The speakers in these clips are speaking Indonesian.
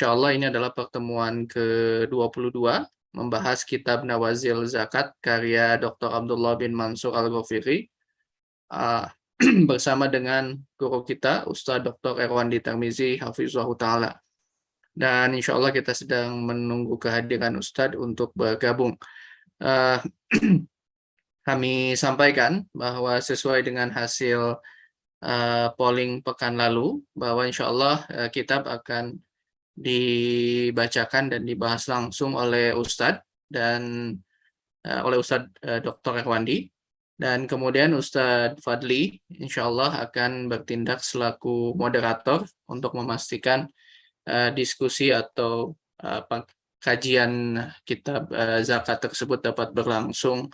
Insyaallah ini adalah pertemuan ke-22 membahas kitab Nawazil Zakat karya Dr. Abdullah bin Mansur Al-Ghafiri bersama dengan guru kita Ustadz Dr. Erwandi Tarmizi Hafizahullah Ta'ala. Dan insyaallah kita sedang menunggu kehadiran Ustadz untuk bergabung. Kami sampaikan bahwa sesuai dengan hasil polling pekan lalu, bahwa insyaallah kitab akan dibacakan dan dibahas langsung oleh Ustadz dan oleh Ustadz Dr. Erwandi, dan kemudian Ustadz Fadli insyaallah akan bertindak selaku moderator untuk memastikan diskusi atau kajian kitab zakat tersebut dapat berlangsung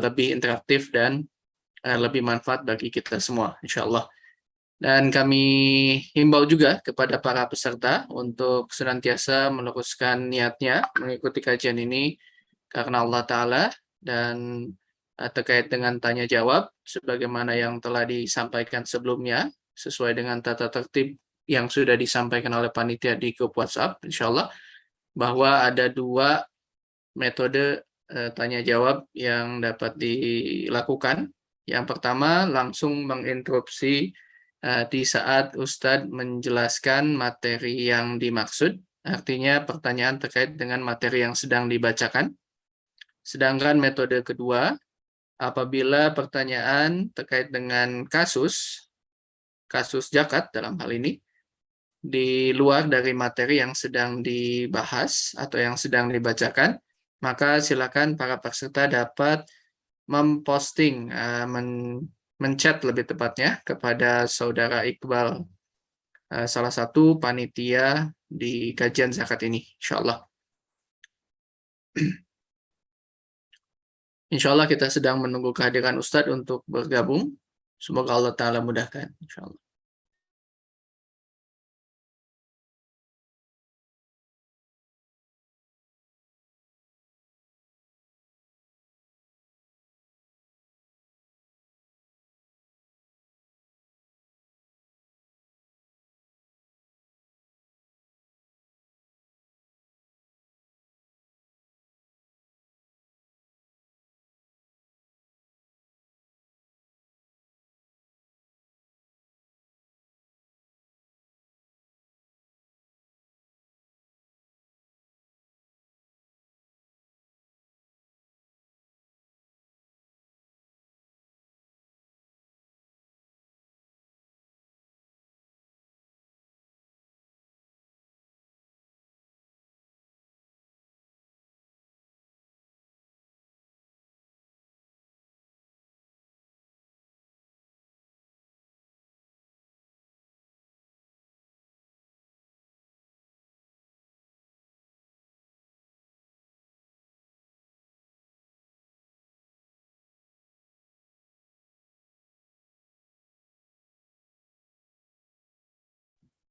lebih interaktif dan lebih manfaat bagi kita semua insyaallah. Dan kami himbau juga kepada para peserta untuk senantiasa meluruskan niatnya mengikuti kajian ini karena Allah Ta'ala, dan terkait dengan tanya jawab sebagaimana yang telah disampaikan sebelumnya sesuai dengan tata tertib yang sudah disampaikan oleh panitia di grup WhatsApp insyaallah, bahwa ada dua metode tanya jawab yang dapat dilakukan. Yang pertama, langsung menginterupsi di saat Ustadz menjelaskan materi yang dimaksud, artinya pertanyaan terkait dengan materi yang sedang dibacakan. Sedangkan metode kedua, apabila pertanyaan terkait dengan kasus zakat dalam hal ini, di luar dari materi yang sedang dibahas atau yang sedang dibacakan, maka silakan para peserta dapat memposting, menchat lebih tepatnya kepada Saudara Iqbal, salah satu panitia di kajian zakat ini, insyaallah. Insyaallah kita sedang menunggu kehadiran Ustadz untuk bergabung. Semoga Allah Ta'ala mudahkan, insyaallah.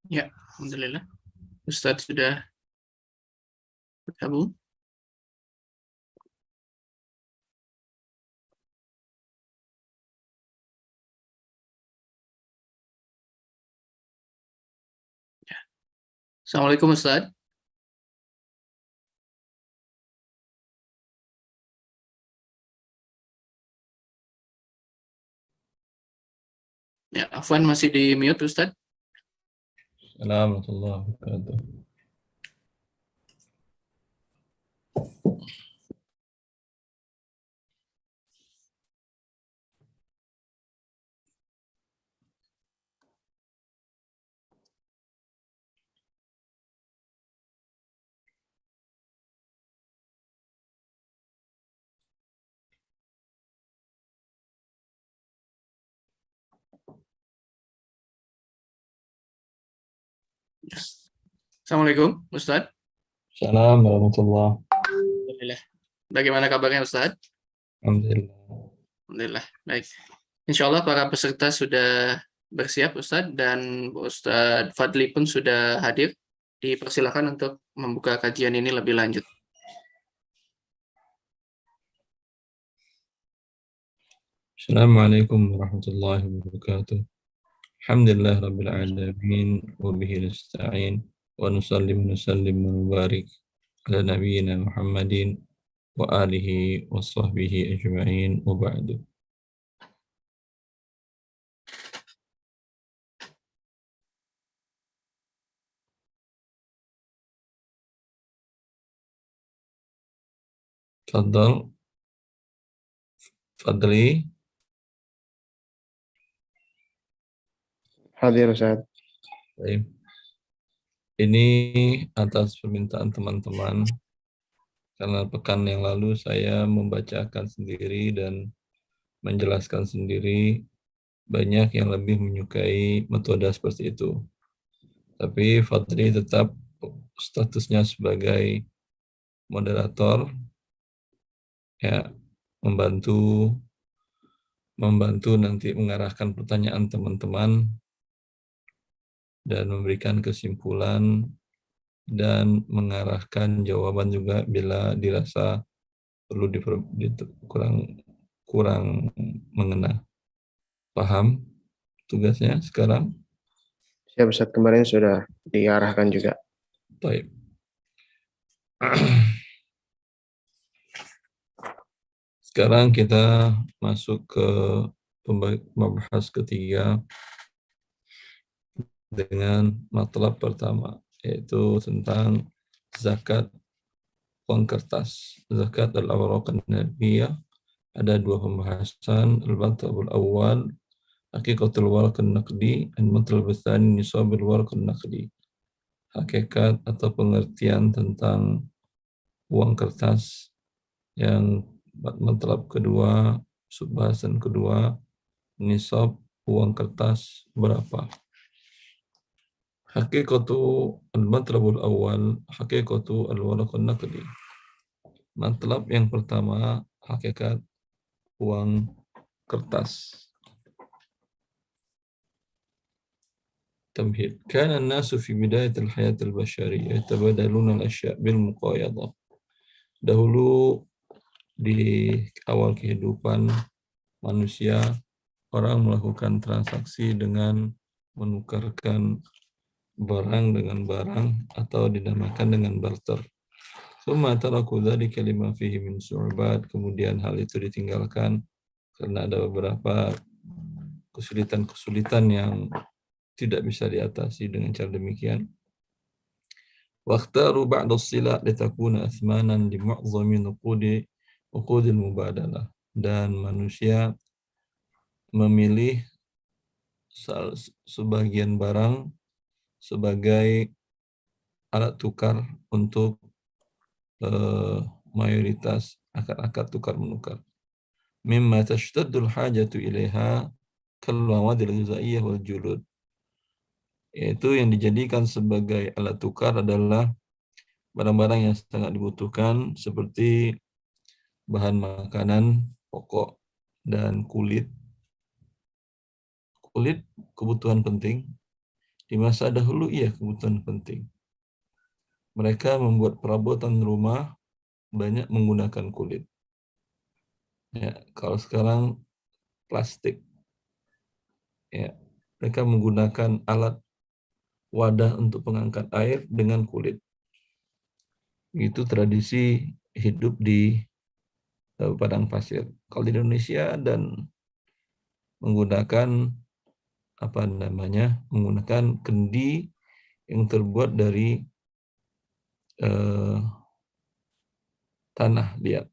Ya, alhamdulillah. Ustadz sudah bergabung. Ya. Assalamualaikum Ustadz. Ya, Afwan masih di mute Ustadz. Assalamualaikum warahmatullahi wabarakatuh. Assalamualaikum Ustadz. Assalamualaikum warahmatullahi. Alhamdulillah. Bagaimana kabarnya Ustadz? Alhamdulillah. Alhamdulillah, baik. Insyaallah para peserta sudah bersiap Ustadz, dan Ustadz Fadli pun sudah hadir. Dipersilakan untuk membuka kajian ini lebih lanjut. Assalamualaikum warahmatullahi wabarakatuh. Alhamdulillah rabbil alamin wa bihi nasta'in. wa nusallim wa barik ala nabiyyina Muhammadin wa alihi wa sahbihi ajma'in wa ba'du. Tafadhal Fadli. Hadir Ustaz. Baik. Ini atas permintaan teman-teman, karena pekan yang lalu saya membacakan sendiri dan menjelaskan sendiri, banyak yang lebih menyukai metode seperti itu. Tapi Fadli tetap statusnya sebagai moderator, ya, membantu nanti mengarahkan pertanyaan teman-teman dan memberikan kesimpulan dan mengarahkan jawaban juga bila dirasa perlu kurang mengena. Paham tugasnya sekarang? Siap Ustaz, kemarin sudah diarahkan juga. Baik. Sekarang kita masuk ke pembahas ketiga dengan matlab pertama, yaitu tentang zakat uang kertas. Zakat al-awraq an-naqdiyah ada dua pembahasan, al-matlabul awal haqiqatul waraq an-naqdi, al-matlab tsani nisabul waraq an-naqdi. Hakikat atau pengertian tentang uang kertas. Yang matlab kedua, subbahasan kedua, nisab uang kertas berapa. Haqiqatu al-matlabul awal haqiqatu al-waraq an-naqdi. Matlab yang pertama, hakikat uang kertas. Tamhid. Kana an-nasu fi bidayat al-hayat al-bashariyah yatabadaluna al-ashya' bil muqayadah. Dahulu di awal kehidupan manusia, orang melakukan transaksi dengan menukarkan barang dengan barang atau dinamakan dengan barter. Summa taraku dzalika lima fihi min su'ubat. Kemudian hal itu ditinggalkan karena ada beberapa kesulitan-kesulitan yang tidak bisa diatasi dengan cara demikian. Waqtaru ba'da as-sila' litakuna athmanan li mu'zami uqudil mubadalah. Dan manusia memilih sebagian barang sebagai alat tukar untuk mayoritas akad-akad tukar menukar. Mimma tashtadul hajatu ilaiha kal mawadil ghizaiyah wal julud. Yaitu yang dijadikan sebagai alat tukar adalah barang-barang yang sangat dibutuhkan seperti bahan makanan pokok dan kulit. Kulit kebutuhan penting. Di masa dahulu iya kebutuhan penting. Mereka membuat perabotan rumah banyak menggunakan kulit. Ya, kalau sekarang plastik. Ya, mereka menggunakan alat wadah untuk pengangkat air dengan kulit. Itu tradisi hidup di padang pasir. Kalau di Indonesia dan menggunakan menggunakan kendi yang terbuat dari tanah liat,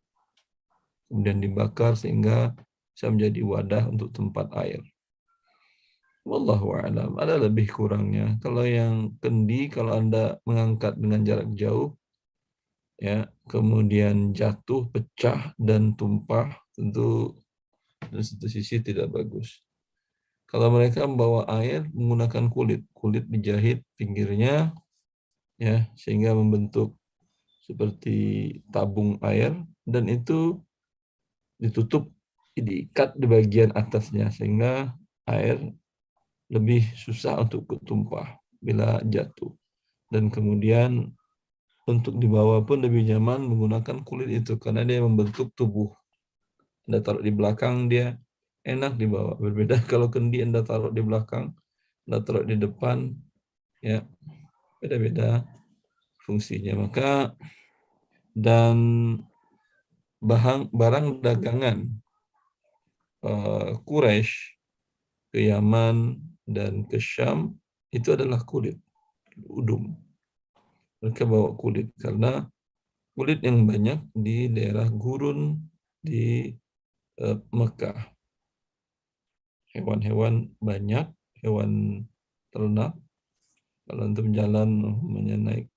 kemudian dibakar sehingga bisa menjadi wadah untuk tempat air. Wallahu a'lam. Ada lebih kurangnya. Kalau yang kendi, kalau Anda mengangkat dengan jarak jauh, ya, kemudian jatuh, pecah dan tumpah, tentu dari satu sisi tidak bagus. Kalau mereka membawa air menggunakan kulit dijahit pinggirnya, ya, sehingga membentuk seperti tabung air, dan itu ditutup, diikat di bagian atasnya sehingga air lebih susah untuk tumpah bila jatuh. Dan kemudian untuk dibawa pun lebih nyaman menggunakan kulit itu karena dia membentuk tubuh. Anda taruh di belakang dia enak dibawa. Berbeda kalau kendi Anda taruh di belakang, Anda taruh di depan, ya, beda-beda fungsinya. Maka dan barang dagangan Quraisy ke Yaman dan ke Syam itu adalah kulit udum. Mereka bawa kulit karena kulit yang banyak di daerah gurun di Mekah. Hewan-hewan banyak, hewan ternak. Kalau untuk jalan naik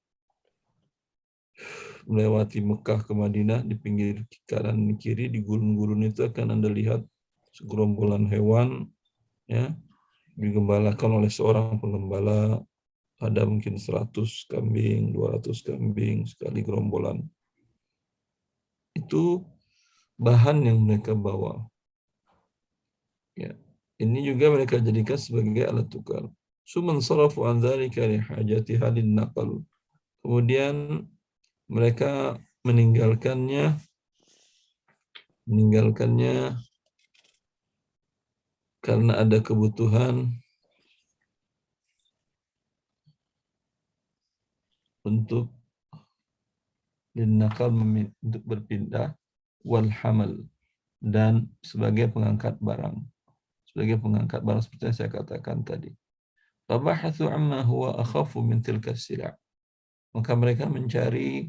melewati Mekah ke Madinah, di pinggir kanan kiri di gurun-gurun itu akan Anda lihat segerombolan hewan, ya, digembalakan oleh seorang penggembala. Ada mungkin 100 kambing, 200 kambing sekali gerombolan. Itu bahan yang mereka bawa. Ya. Ini juga mereka jadikan sebagai alat tukar. Suman sarafu an dzalika li hajati halin naqal. Kemudian mereka meninggalkannya karena ada kebutuhan untuk linakal, untuk berpindah, wal hamal, dan sebagai pengangkat barang. Sebagai pengangkat barang seperti yang saya katakan tadi. Fabahathu amma huwa akhafu min tilka sila'. Maka mereka mencari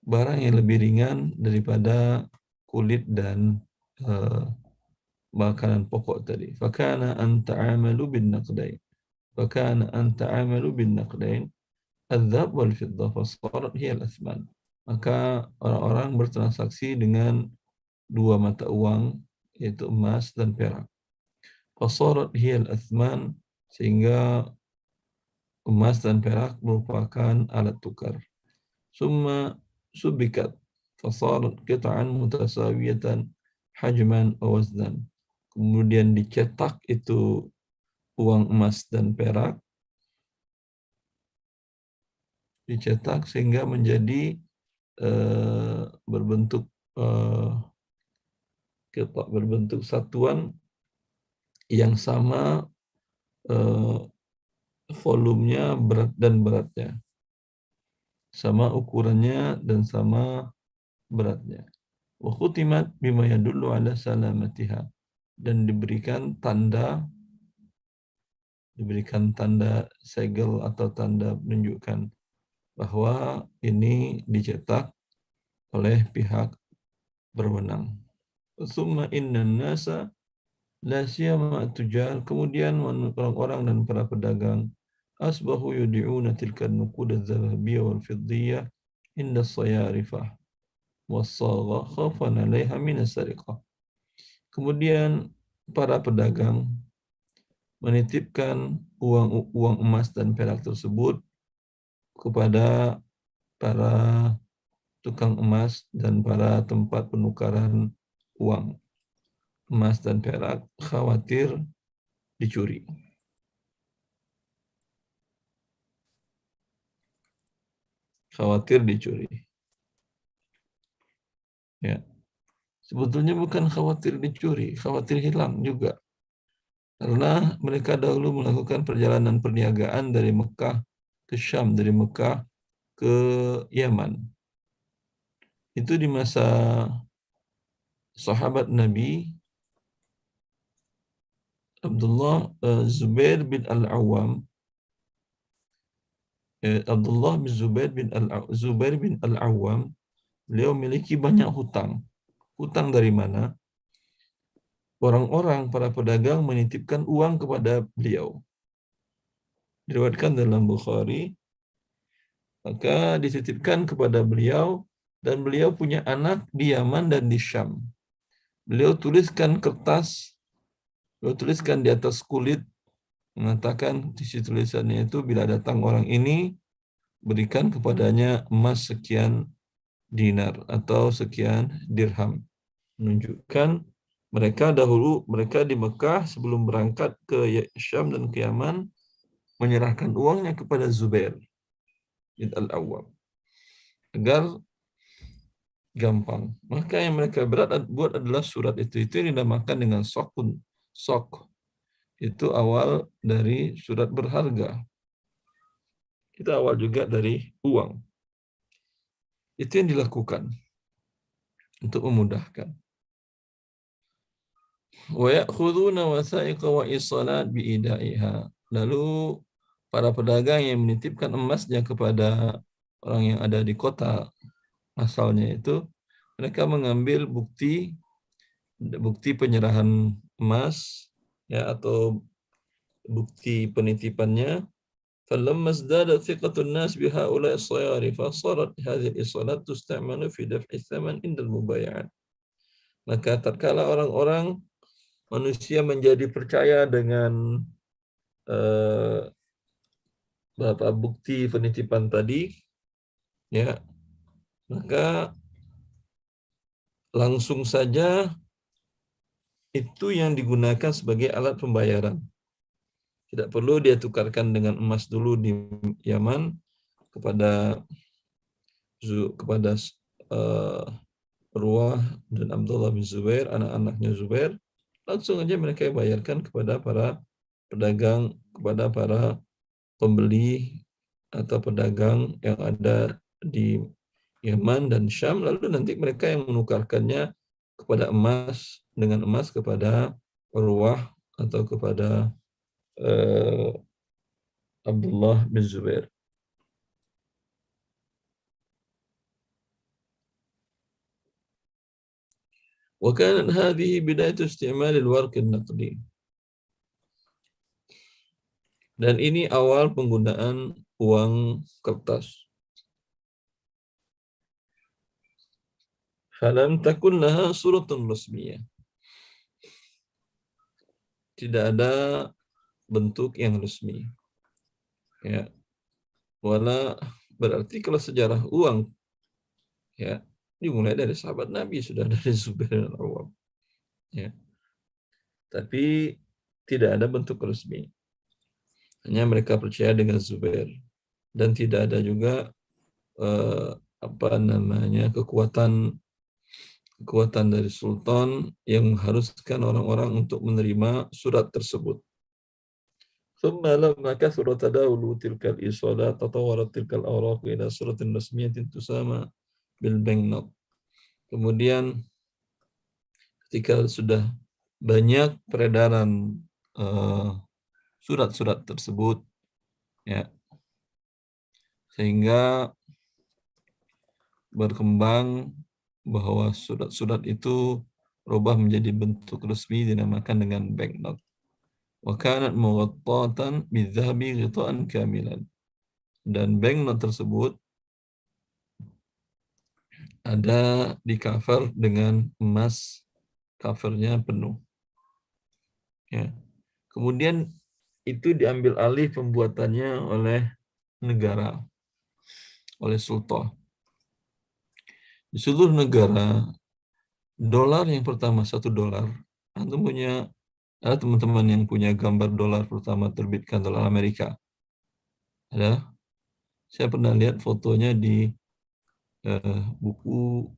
barang yang lebih ringan daripada kulit dan makanan pokok tadi. Fakana an ta'amalu bin naqdain. Fakana an ta'amalu bin naqdain. Adzab wal fiddah fasarat hiya al-athman. Maka orang-orang bertransaksi dengan dua mata uang, yaitu emas dan perak. Fasarat hiya al-athman, sehingga emas dan perak merupakan alat tukar. Summa subikat fasarat qita'an mutasawiyatan hajman wa waznan. Kemudian dicetak itu uang emas dan perak, dicetak sehingga menjadi berbentuk satuan yang sama volumenya, berat dan beratnya, sama ukurannya dan sama beratnya. Wa khutimat bima yadullu ala salamatiha, dan diberikan tanda segel atau tanda menunjukkan bahwa ini dicetak oleh pihak berwenang. Tsumma innan nasa la siyama tujar, kemudian orang-orang dan para pedagang asbahu yudi'una tilka an-nuqud adh-dhahabiyyah wal fiddiyah inda as-sayarifah was-sagha khafan 'alayha min as-sariqah. Kemudian para pedagang menitipkan uang emas dan perak tersebut kepada para tukang emas dan para tempat penukaran uang emas dan perak, khawatir dicuri. Ya. Sebetulnya bukan khawatir dicuri, khawatir hilang juga. Karena mereka dahulu melakukan perjalanan perniagaan dari Mekah ke Syam, dari Mekah ke Yaman. Itu di masa sahabat Nabi Abdullah Zubair bin Al-Awwam. Abdullah bin Zubair bin Al-Awwam, beliau memiliki banyak hutang. Hutang dari mana? Orang-orang, para pedagang menitipkan uang kepada beliau. Diriwayatkan dalam Bukhari, maka dititipkan kepada beliau, dan beliau punya anak di Yaman dan di Syam. Beliau tuliskan di atas kulit, mengatakan di situ tulisannya itu, bila datang orang ini, berikan kepadanya emas sekian dinar atau sekian dirham. Menunjukkan mereka di Mekah sebelum berangkat ke Syam dan ke Yaman menyerahkan uangnya kepada Zubair bin Al-Awwam agar gampang. Maka yang mereka buat adalah surat itu yang dinamakan dengan sok. Itu awal dari surat berharga. Itu awal juga dari uang. Itu yang dilakukan untuk memudahkan. Wa ya'khuduna wasaiqa wa isalat biidaiha. Lalu para pedagang yang menitipkan emasnya kepada orang yang ada di kota asalnya itu, mereka mengambil bukti penyerahan emas ya atau bukti penitipannya. فلما ازدادت ثقة الناس بهؤلاء الصيار فصارت هذه الإصالات تستعمل في دفع الثمن عند المبايعات. Maka tatkala orang-orang manusia menjadi percaya dengan beberapa bukti penitipan tadi, ya, maka langsung saja itu yang digunakan sebagai alat pembayaran. Tidak perlu dia tukarkan dengan emas dulu di Yaman kepada Urwah dan Abdullah bin Zubair, anak-anaknya Zubair. Langsung aja mereka bayarkan kepada para pedagang, kepada para pembeli atau pedagang yang ada di Yaman dan Syam, lalu nanti mereka yang menukarkannya kepada emas, dengan emas kepada Urwah atau kepada Abdullah bin Zubair. وكانت هذه بداية استعمال الورق النقدي. Dan ini awal penggunaan uang kertas. Falam takun laha suratun rasmiyah. Tidak ada bentuk yang resmi. Ya. Wala berarti kalau sejarah uang ya dimulai dari sahabat Nabi, sudah dari Zubair dan Awam. Ya. Tapi tidak ada bentuk resmi. Hanya mereka percaya dengan Zubair dan tidak ada juga kekuatan dari sultan yang mengharuskan orang-orang untuk menerima surat tersebut. ثم لما كثر تداول تلك الإيصالات تطورت تلك الأوراق إلى صورة رسمية تسمى بالبنكنوت. Kemudian ketika sudah banyak peredaran surat-surat tersebut, ya, sehingga berkembang bahwa surat-surat itu berubah menjadi bentuk resmi dinamakan dengan banknote. Wa kanat mughattatan bidzahabi ghita'an kamilan. Dan banknote tersebut ada di cover dengan emas, covernya penuh. Ya. Kemudian itu diambil alih pembuatannya oleh negara, oleh sultan. Di seluruh negara, dolar yang pertama $1, antum punya, ada teman-teman yang punya gambar dolar pertama terbitkan dolar Amerika? Ada? Saya pernah lihat fotonya di buku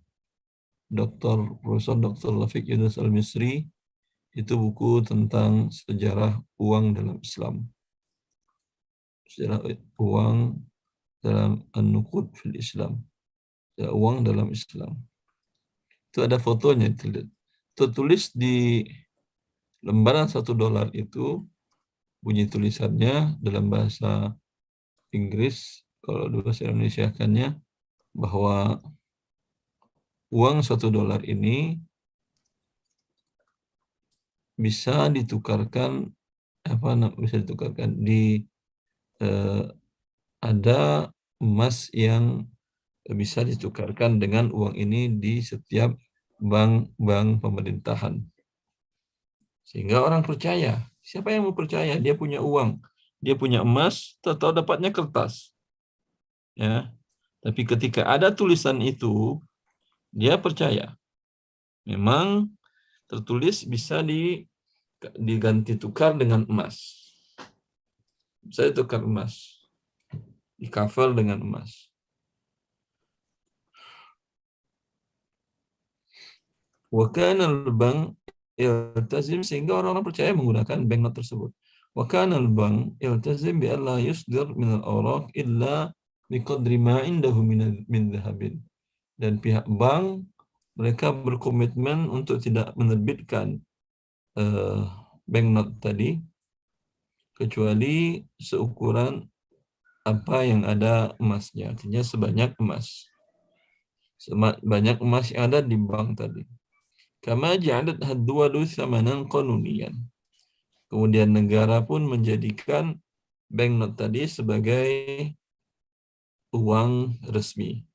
Profesor Dr. Lafiq Yunus Al-Misri. Itu buku tentang sejarah uang dalam Islam. Sejarah uang dalam An-Nuqud fil Islam. Sejarah uang dalam Islam. Itu ada fotonya. Tertulis di lembaran $1 itu, bunyi tulisannya dalam bahasa Inggris, kalau bahasa Indonesia-kannya, bahwa uang $1 ini bisa ditukarkan, ada emas yang bisa ditukarkan dengan uang ini di setiap bank-bank pemerintahan. Sehingga orang percaya. Siapa yang mau percaya? Dia punya uang, dia punya emas, atau dapatnya kertas. Ya. Tapi ketika ada tulisan itu, dia percaya. Memang tertulis bisa diganti tukar dengan emas. Saya tukar emas, di cover dengan emas. Wa kana al-bank yaltazim, sehingga orang-orang percaya menggunakan banknote tersebut. وكان البنك يلتزم بألا يصدر من الأوراق إلا بقدر ما عنده من ذهب. Dan pihak bank mereka berkomitmen untuk tidak menerbitkan banknote tadi kecuali seukuran apa yang ada emasnya, artinya sebanyak emas. Banyak emas yang ada di bank tadi. Kama ja'alat ad-duwalu thamanan qanuniyan. Kemudian negara pun menjadikan banknote tadi sebagai uang resmi.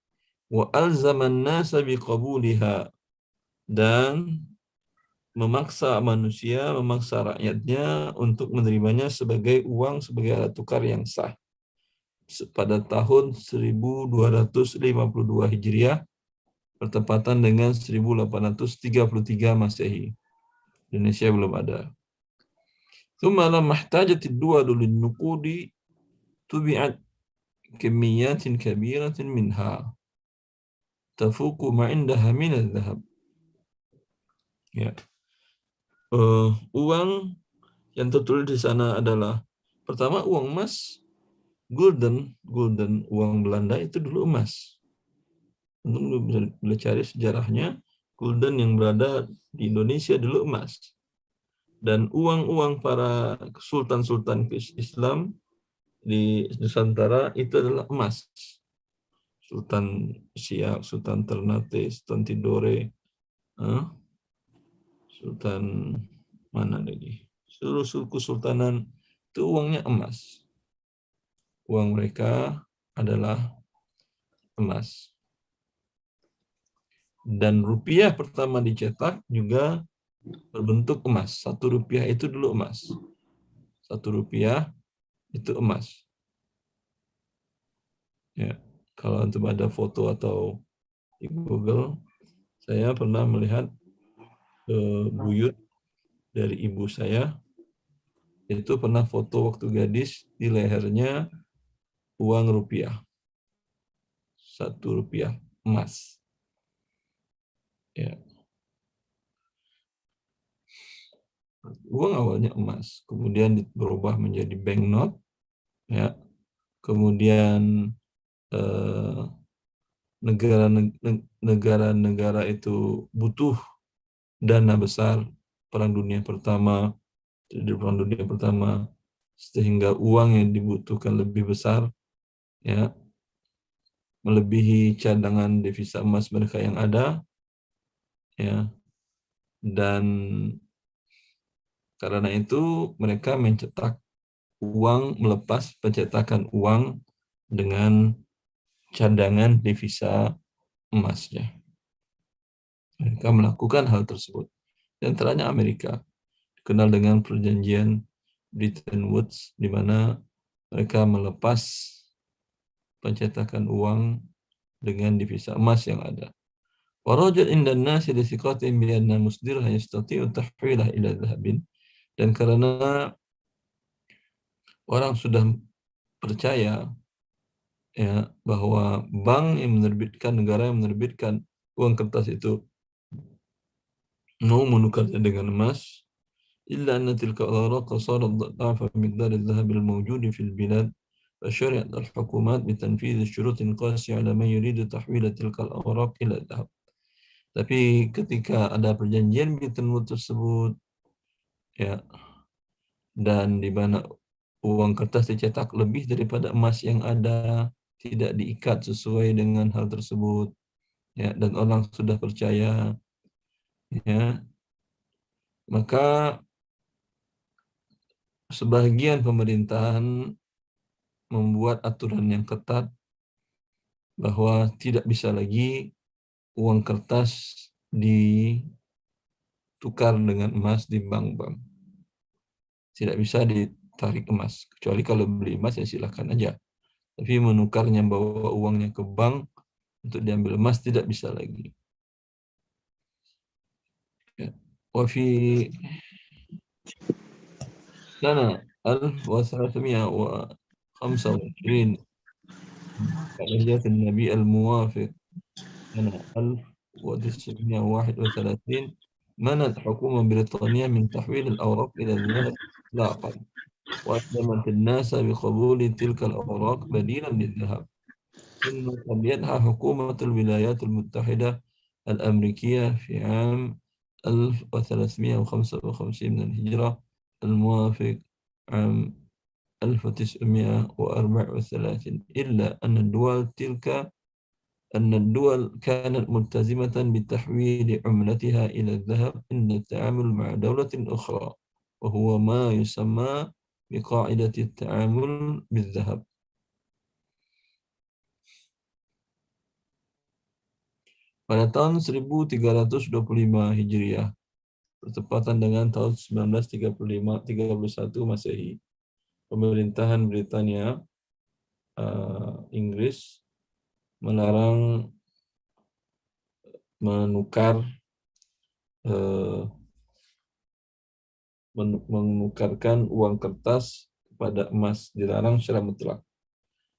Wa alzaman nasa biqabuliha, dan memaksa manusia, memaksa rakyatnya untuk menerimanya sebagai uang, sebagai alat tukar yang sah. Pada tahun 1252 Hijriah, bertepatan dengan 1833 Masehi. Indonesia belum ada. ثم لما احتاجت الدول للنقود طبعت كميات كبيرة منها تفوق ما عندها من الذهب. Ya. Uang yang tertulis di sana adalah pertama uang emas, gulden uang Belanda itu dulu emas. Untuk bisa cari sejarahnya, gulden yang berada di Indonesia dulu emas. Dan uang-uang para sultan-sultan Islam di Nusantara itu adalah emas. Sultan Siak, Sultan Ternate, Sultan Tidore, Sultan mana lagi? Seluruh kesultanan itu uangnya emas. Uang mereka adalah emas. Dan rupiah pertama dicetak juga berbentuk emas. 1 rupiah itu dulu emas. 1 rupiah itu emas. Ya, kalau antum ada foto atau di Google, saya pernah melihat buyut dari ibu saya, itu pernah foto waktu gadis, di lehernya uang rupiah. 1 rupiah emas. Ya. Uang awalnya emas, kemudian berubah menjadi banknote, ya. Kemudian negara-negara itu butuh dana besar Perang Dunia Pertama, sehingga uang yang dibutuhkan lebih besar, ya, melebihi cadangan devisa emas mereka yang ada, ya. Dan karena itu mereka mencetak uang, melepas pencetakan uang dengan cadangan devisa emasnya. Mereka melakukan hal tersebut. Di antaranya Amerika, dikenal dengan perjanjian Bretton Woods, di mana mereka melepas pencetakan uang dengan devisa emas yang ada. Warajat indan nasi lithiqatin bi anna musdirha yastati'u tahwilah ila dhahabin. Dan karena orang sudah percaya, ya, bahwa bank yang menerbitkan, negara yang menerbitkan uang kertas itu mau menukarnya dengan emas, illa anna tilka al-awraq sarat dha'fa miqdar al-dhahab al-mawjud fi al-bilad فشرعت الحكومات بتنفيذ شروط قاسية على من يريد تحويل تلك الأوراق إلى الذهب. Tapi ketika ada perjanjian Bretton Woods tersebut, ya, dan di mana uang kertas dicetak lebih daripada emas yang ada, tidak diikat sesuai dengan hal tersebut, ya, dan orang sudah percaya, ya, maka sebagian pemerintahan membuat aturan yang ketat bahwa tidak bisa lagi uang kertas ditukar dengan emas di bank-bank. Tidak bisa ditarik emas, kecuali kalau beli emas ya silakan aja. Tapi menukarnya, bawa uangnya ke bank untuk diambil emas, tidak bisa lagi. Ya. Wafi sana 1325 بعد هجرة النبي الموافق سنة 1931 منعت حكومة بريطانيا من تحويل الأوراق إلى الذهب إطلاقا. وألزمت الناس بقبول تلك الأوراق بديلا للذهب. ثم قضيتها حكومة الولايات المتحدة الأمريكية في عام 1355 من الهجرة، الموافق عام 1934، إلا أن الدول كانت ملتزمة بتحويل عملتها إلى الذهب عند التعامل مع دولة أخرى، وهو ما يسمى بقاعدة التعامل بالذهب. Pada tahun 1325 Hijriah, bertepatan dengan tahun 1931 Masehi, pemerintahan Britania Inggris melarang menukarkan uang kertas kepada emas, dilarang secara mutlak,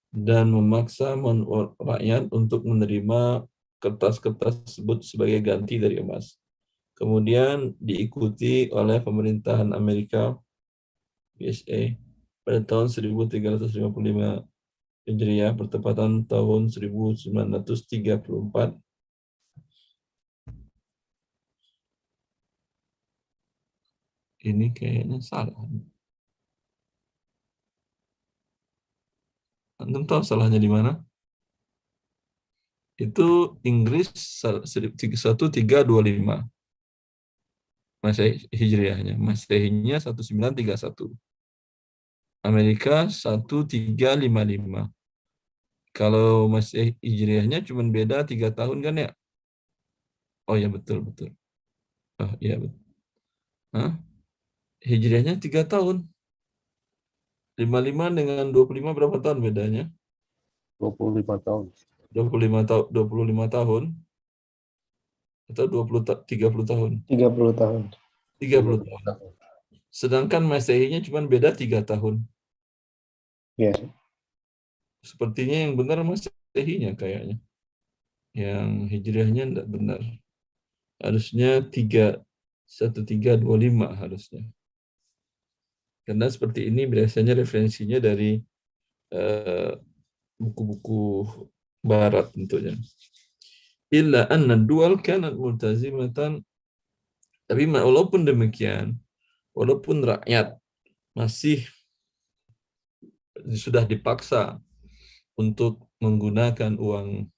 dan memaksa rakyat untuk menerima kertas-kertas tersebut sebagai ganti dari emas. Kemudian diikuti oleh pemerintahan Amerika USA pada tahun 1355 Hijriah, bertepatan tahun 1934. Ini kayaknya salah. Antum tahu salahnya di mana? Itu Inggris 1325 Masehi Hijriahnya, Masehinya 1931. Amerika 1355. Kalau Masehi Hijriahnya cuma beda 3 tahun kan ya? Oh ya, betul. Oh iya, betul. Hah? Hijriahnya 3 tahun. 55 dengan 25 berapa tahun bedanya? 25 tahun. 25 tahun atau 30 tahun? 30 tahun. 30 tahun. Sedangkan Masehinya cuma beda 3 tahun. Ya. Sepertinya yang benar Masehinya kayaknya. Yang Hijriahnya enggak benar. Harusnya 1325 harusnya. Karena seperti ini biasanya referensinya dari buku-buku barat tentunya. Illa anna dual kanat multazimatan, tapi walaupun demikian, walaupun rakyat masih sudah dipaksa untuk menggunakan uang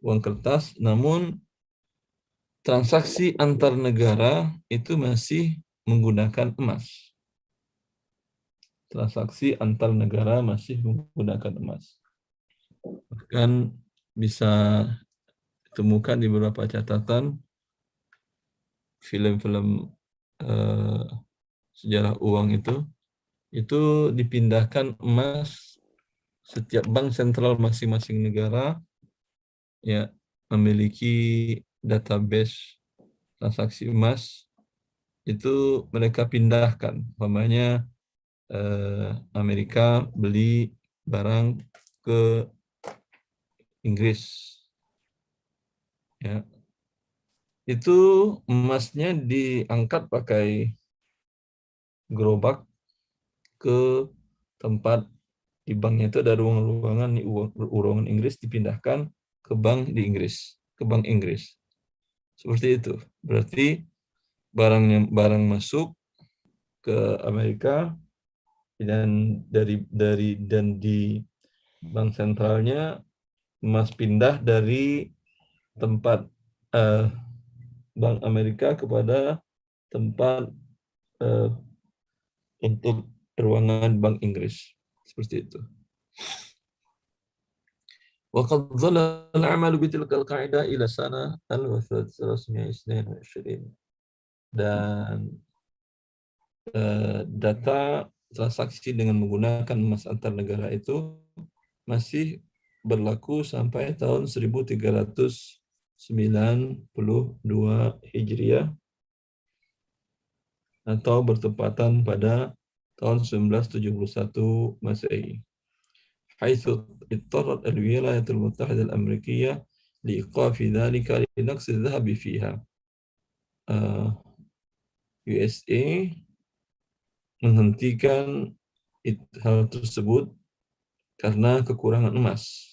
uang kertas, namun transaksi antar negara itu masih menggunakan emas. Transaksi antar negara masih menggunakan emas. Bahkan bisa ditemukan di beberapa catatan film-film sejarah uang itu dipindahkan emas. Setiap bank sentral masing-masing negara ya memiliki database transaksi emas, itu mereka pindahkan. Umpamanya Amerika beli barang ke Inggris, ya itu emasnya diangkat pakai gerobak ke tempat di banknya. Itu ada ruangan-ruangan, ruangan Inggris dipindahkan ke bank di Inggris, ke bank Inggris. Seperti itu. Berarti barang masuk ke Amerika dan di bank sentralnya emas pindah dari tempat Bank Amerika kepada tempat untuk ruangan Bank Inggris. Seperti itu. وقد ظل العمل بتلك القاعدة إلى سنة 1322. Dan data transaksi dengan menggunakan emas antar negara itu masih berlaku sampai tahun 1392 Hijriah atau bertepatan pada tahun 1971 Masehi. حيث اضطرت الولايات المتحدة الأمريكية لإيقاف ذلك لنقص الذهب فيها. USA menghentikan hal tersebut karena kekurangan emas.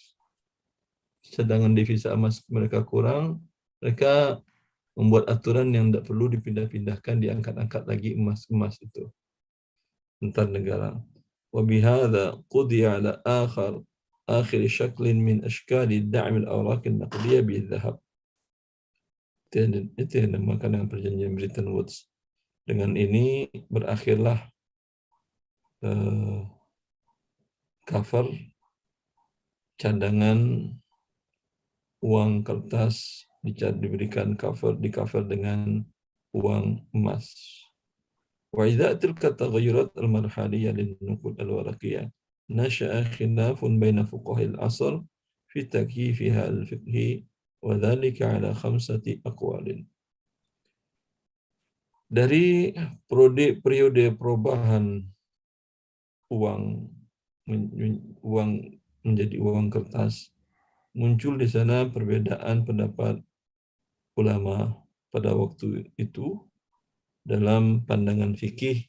Sedangkan devisa emas mereka kurang, mereka membuat aturan yang tidak perlu dipindah-pindahkan, diangkat-angkat lagi emas-emas itu antar negara. وبهذا قضي على آخر شكل من أشكال دعم الأوراق النقدية بالذهب. Itu yang dinamakan dengan perjanjian Bretton Woods. Dengan ini berakhirlah cover cadangan uang kertas diberikan di cover dengan uang emas. وإذا تلك التغيرات المرحلية للنقود الورقية نشأ خلاف بين فقهاء العصر في تكييفها الفقهي وذلك على 5 أقوال. Dari periode perubahan uang menjadi uang kertas, muncul di sana perbedaan pendapat ulama pada waktu itu dalam pandangan fikih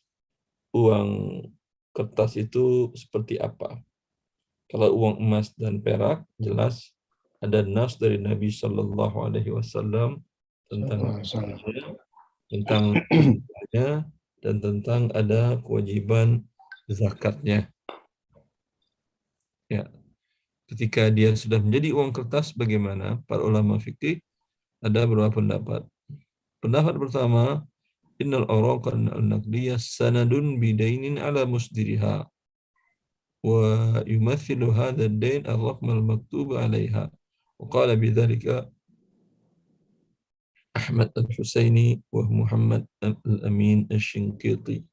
uang kertas itu seperti apa. Kalau uang emas dan perak, jelas ada nas dari Nabi Shallallahu Alaihi Wasallam tentang dan tentang ada kewajiban zakatnya. Ya, ketika dia sudah menjadi uang kertas, bagaimana? Para ulama fikih ada beberapa pendapat. Pendapat pertama, innal awraqa an-naqdiyah sanadun bidainin ala musdiriha wa yumathilu hadha ad-dain ar-raqm al-maktub 'alayha. Wa qala bidzalika Ahmad al-Husaini wa Muhammad al-Amin al-Shinqiti.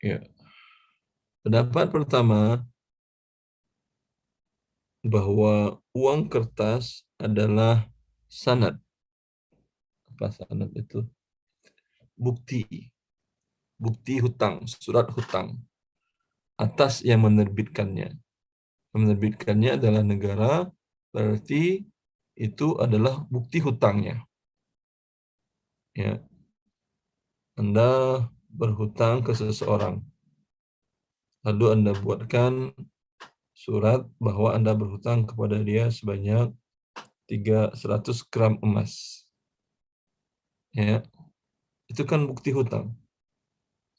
Ya. Pendapat pertama bahwa uang kertas adalah sanad. Apa sanad itu? Bukti hutang, surat hutang atas yang menerbitkannya. Yang menerbitkannya adalah negara, berarti itu adalah bukti hutangnya. Ya. Anda berhutang ke seseorang. Lalu Anda buatkan surat bahwa Anda berhutang kepada dia sebanyak 100 gram emas. Ya. Itu kan bukti hutang.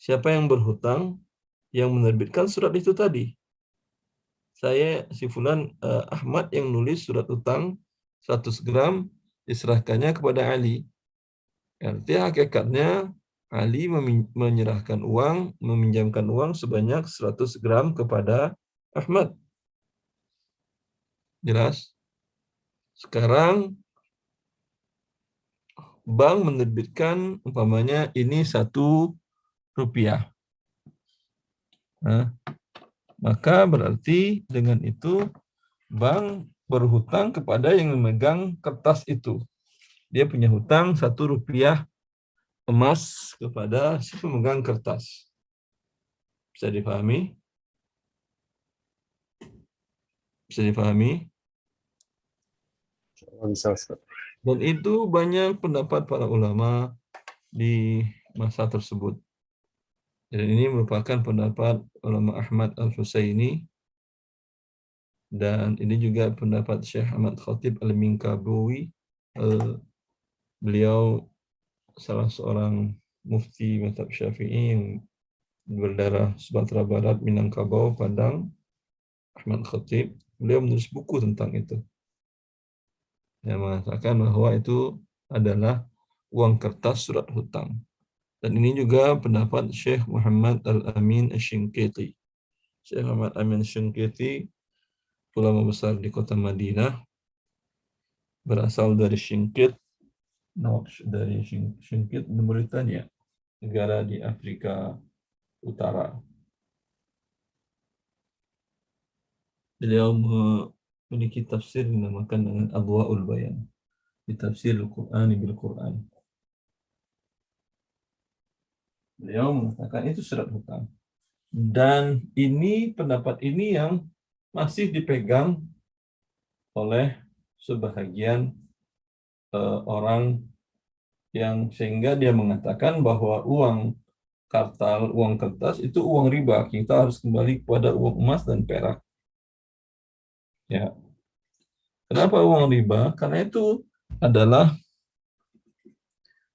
Siapa yang berhutang? Yang menerbitkan surat itu tadi. Saya, si Fulan Ahmad, yang nulis surat hutang 100 gram, diserahkannya kepada Ali. Artinya hakikatnya Ali menyerahkan uang, meminjamkan uang sebanyak 100 gram kepada Ahmad. Jelas? Sekarang bank menerbitkan umpamanya ini 1 rupiah. Nah, maka berarti dengan itu bank berhutang kepada yang memegang kertas itu. Dia punya hutang 1 rupiah emas kepada si pemegang kertas. Bisa dipahami? Bisa dipahami? Bisa, Ustaz. Dan itu banyak pendapat para ulama di masa tersebut. Dan ini merupakan pendapat ulama Ahmad al-Husaini, dan ini juga pendapat Syekh Ahmad Khatib al-Minkabawi. Beliau salah seorang mufti mazhab Syafi'i yang berdarah Sumatera Barat, Minangkabau, Padang. Ahmad Khatib, beliau menulis buku tentang itu. Yang mengatakan bahwa itu adalah uang kertas surat hutang. Dan ini juga pendapat Syekh Muhammad Al-Amin Asy-Shinqiti. Syekh Muhammad Amin Asy-Shinqiti, ulama besar di kota Madinah, berasal dari Shinqit, dari Shinqit, Mauritania, negara di Afrika Utara. Beliau memiliki tafsir dinamakan dengan Adwa'ul Bayan, di tafsir Al-Qur'an bil Qur'an. Beliau mengatakan itu surat hutang. Dan ini pendapat ini yang masih dipegang oleh sebahagian orang yang sehingga dia mengatakan bahwa uang kartal, uang kertas itu uang riba. Kita harus kembali kepada uang emas dan perak. Ya. Kenapa uang riba? Karena itu adalah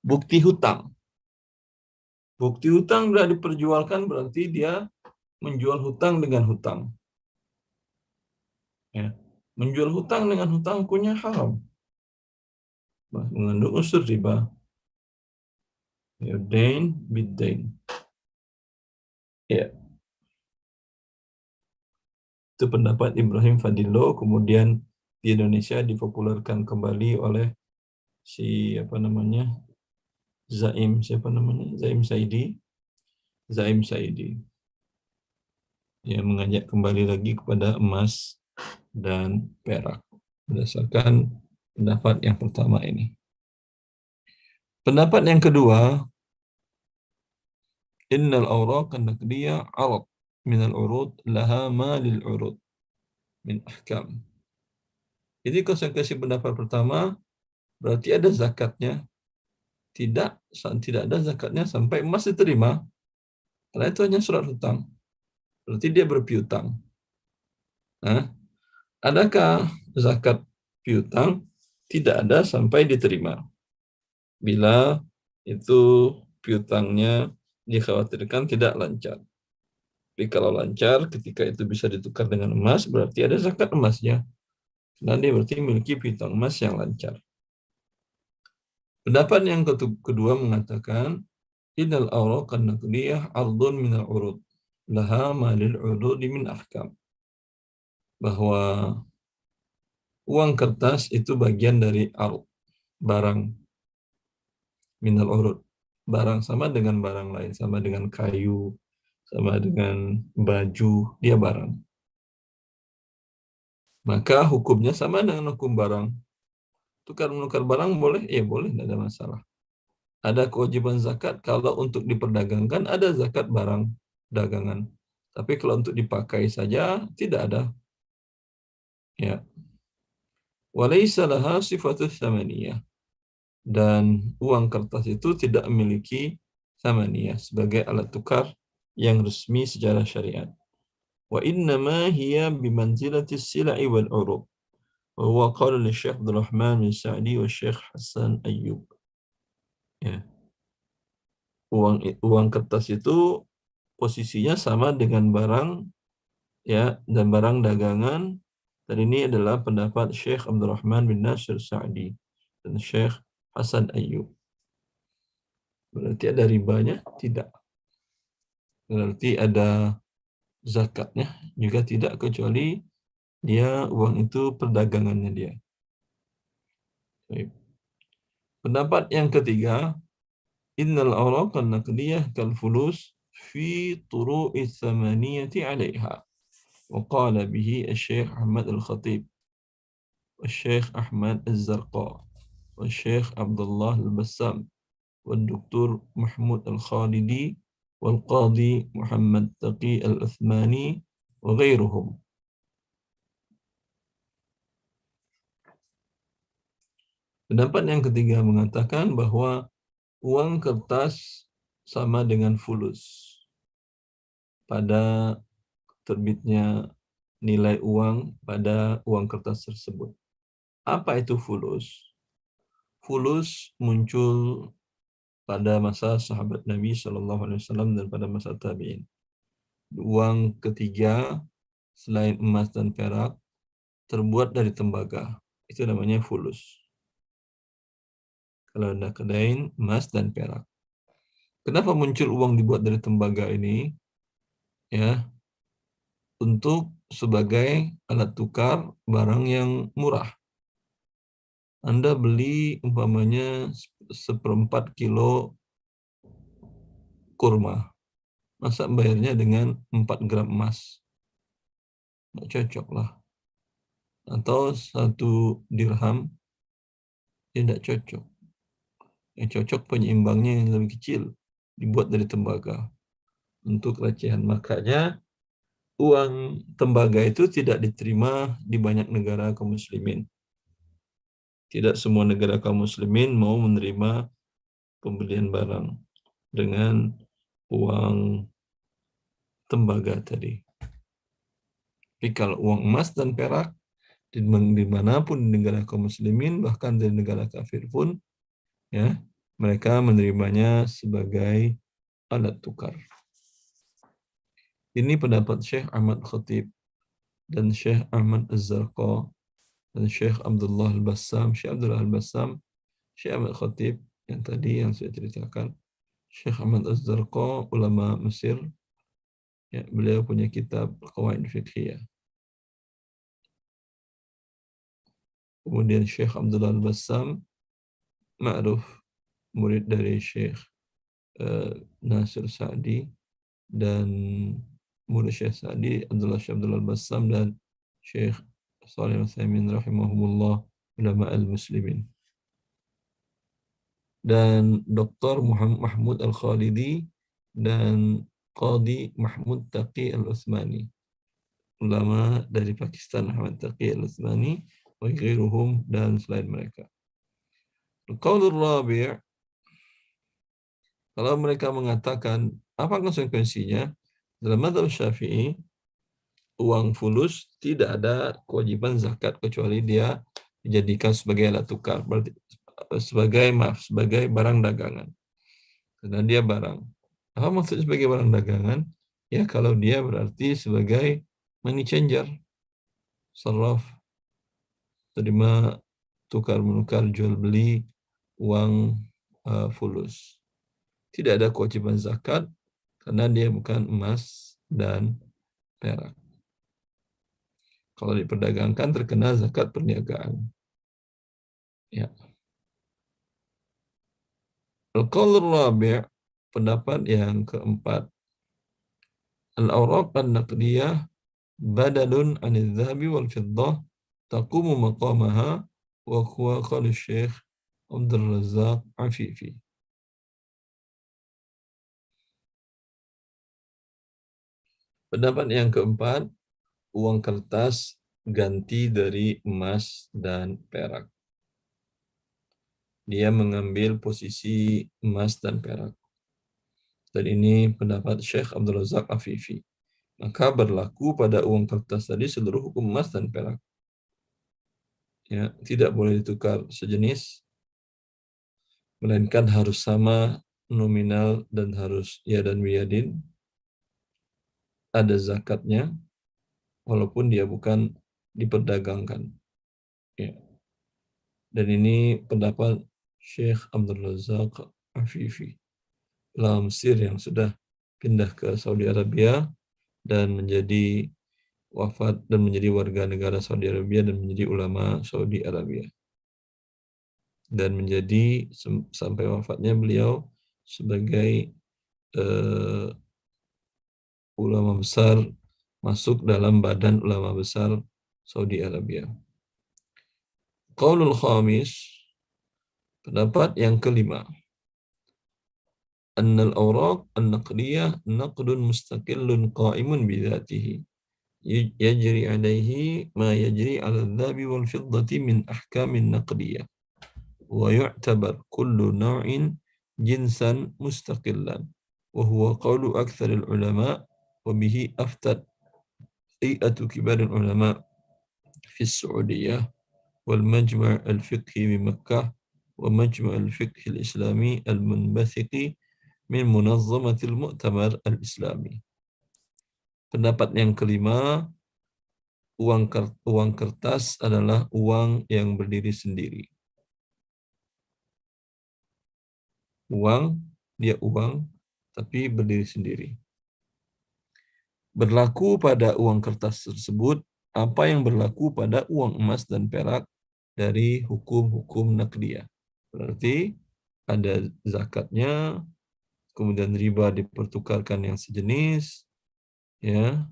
bukti hutang. Bukti hutang sudah diperjualkan berarti dia menjual hutang dengan hutang. Ya. Menjual hutang dengan hutang hukumnya haram. Mengandung unsur riba. Yudain bidain. Ya. Itu pendapat Ibrahim Fadilo, kemudian di Indonesia dipopulerkan kembali oleh si Zaim Saidi. Ya, mengajak kembali lagi kepada emas dan perak berdasarkan pendapat yang pertama ini. Pendapat yang kedua, innal awraq an-naqdiyah 'arad min al-urud laha ma lil urud min ahkam. Jadi konsekuensi pendapat pertama berarti ada zakatnya. Tidak ada zakatnya sampai emas diterima. Karena itu hanya surat hutang. Berarti dia berpiutang. Nah, adakah zakat piutang? Tidak ada sampai diterima. Bila itu piutangnya dikhawatirkan tidak lancar. Tapi kalau lancar, ketika itu bisa ditukar dengan emas, berarti ada zakat emasnya. Karena dia berarti memiliki piutang emas yang lancar. Pendapat yang kedua mengatakan, Innal awraq an-naqdiyah 'ardun min al-urud. Laha ma lil 'urudi min ahkam. Bahwa uang kertas itu bagian dari ard, barang minal urud. Barang sama dengan barang lain, sama dengan kayu, sama dengan baju, dia barang. Maka hukumnya sama dengan hukum barang. Tukar-menukar barang boleh? Ya boleh, tidak ada masalah. Ada kewajiban zakat kalau untuk diperdagangkan, ada zakat barang dagangan. Tapi kalau untuk dipakai saja, tidak ada. Ya. Walaysa laha sifatus samaniyah. Dan uang kertas itu tidak memiliki samaniyah sebagai alat tukar yang resmi secara syariat. Wa innama hiya bimanzilati sila'i wal urub. Wa huwa qala li Syekh Abdul Rahman bin Sa'di wa Syekh Hasan Ayyub. Ya. Uang kertas itu posisinya sama dengan barang, ya, dan barang dagangan. Dan ini adalah pendapat Syekh Abdul Rahman bin Nasir Sa'di dan Syekh Hasan Ayyub. Berarti ada ribanya? Tidak. Berarti ada zakatnya? Juga tidak, kecuali dia uang itu perdagangannya dia. Baik. Pendapat yang ketiga, innal awraq an-naqdiyah kal fulus fi turu'i tsamaniyati 'alaiha. Wa qala bihi Asy-Syaikh Ahmad Al-Khatib, Asy-Syaikh Ahmad Az-Zarqa, wa Syekh Abdullah Al-Bassam, wa Dr. Mahmud Al-Khalidi, wal Qadhi Muhammad Taqi Al-Uthmani, wa ghairuhum. Pendapat yang ketiga mengatakan bahwa uang kertas sama dengan fulus pada terbitnya nilai uang pada uang kertas tersebut. Apa itu fulus? Fulus muncul pada masa sahabat Nabi SAW dan pada masa tabi'in. Uang ketiga selain emas dan perak terbuat dari tembaga. Itu namanya fulus. Kalau Anda kedain emas dan perak. Kenapa muncul uang dibuat dari tembaga ini? Ya, untuk sebagai alat tukar barang yang murah. Anda beli umpamanya 1/4 kilo kurma. Masa bayarnya dengan 4 gram emas? Nggak cocok lah. Atau 1 dirham, ya tidak cocok. Yang cocok penyeimbangnya yang lebih kecil. dibuat dari tembaga untuk recehan. Makanya uang tembaga itu tidak diterima di banyak negara kaum muslimin. Tidak semua negara kaum muslimin mau menerima pembelian barang dengan uang tembaga tadi. Tapi kalau uang emas dan perak, dimanapun di negara kaum muslimin, bahkan dari negara kafir pun, ya, mereka menerimanya sebagai alat tukar. Ini pendapat Syekh Ahmad Khatib dan Syekh Ahmad Az-Zarqa dan Syekh Abdullah Al-Bassam, Syekh Abdullah Al-Bassam, Syekh Ahmad Khatib yang tadi yang saya ceritakan, Syekh Ahmad Az-Zarqa, ulama Mesir, ya, beliau punya kitab Qawaid Fiqhiyah. Kemudian Syekh Abdullah Al-Bassam, ma'ruf, murid dari Syekh Nasir Sa'di, dan murid Syekh Sa'di, Syekh Abdullah Al-Bassam dan Syekh Shalih Al-Utsaimin rahimahumullah, ulama al-muslimin. Dan Dr. Mahmud Al-Khalidi dan Qadi Mahmud Taqi Al-Utsmani, ulama dari Pakistan, Mahmud Taqi Al-Utsmani wa ghairuhum, dan selain mereka. Al-Qaulur Rabi', kalau mereka mengatakan apa konsekuensinya, dalam mazhab Syafi'i uang fulus tidak ada kewajiban zakat kecuali dia dijadikan sebagai alat tukar, berarti sebagai barang dagangan. Karena dia barang. Apa maksudnya sebagai barang dagangan? Ya, kalau dia berarti sebagai money changer, saraf, terima tukar menukar jual beli uang fulus. Tidak ada kewajiban zakat karena dia bukan emas dan perak. Kalau diperdagangkan terkena zakat perniagaan. Ya. Al-qaul rabi', pendapat yang keempat. Al-awraq an-naqdiyah badalun 'anil dhahabi wal fiddah taqumu maqamaha wa huwa qaul Syekh Abdul Razzaq Afifi. Pendapat yang keempat, uang kertas ganti dari emas dan perak. Dia mengambil posisi emas dan perak. Dan ini pendapat Syekh Abdul Razzaq Afifi. Maka berlaku pada uang kertas tadi seluruh hukum emas dan perak. Ya, tidak boleh ditukar sejenis, melainkan harus sama nominal dan harus ya dan biyadin. Ada zakatnya, walaupun dia bukan diperdagangkan. Ya. Dan ini pendapat Syekh Abdul Razzaq Afifi, ulama Mesir yang sudah pindah ke Saudi Arabia dan menjadi wafat dan menjadi warga negara Saudi Arabia dan menjadi ulama Saudi Arabia. Dan menjadi sampai wafatnya beliau sebagai ulama besar, masuk dalam badan ulama besar Saudi Arabia. Qaulul khamis, pendapat yang kelima. Annal awraq an-naqdiyah naqdun mustaqillun qa'imun bidhatihi. Yajri alaihi ma yajri ala al-dhahabi wal fiddati min ahkamin naqdiyah. Wa yu'tabar kullu naw'in jinsan mustaqillan. Wa huwa qawlu aktsaril ulama wa bihi aftat hay'atu kibaril ulama fi as-Saudiyah wal majma' al-fiqhi bi Makkah wa majma' al-fiqhi al-islami al-munbathiqi min munazzamatil mu'tamar al-islami. Pendapat yang kelima, uang kertas adalah uang yang berdiri sendiri. Dia uang, tapi berdiri sendiri. Berlaku pada uang kertas tersebut apa yang berlaku pada uang emas dan perak dari hukum-hukum naqdiyah. Berarti ada zakatnya, kemudian riba dipertukarkan yang sejenis, ya,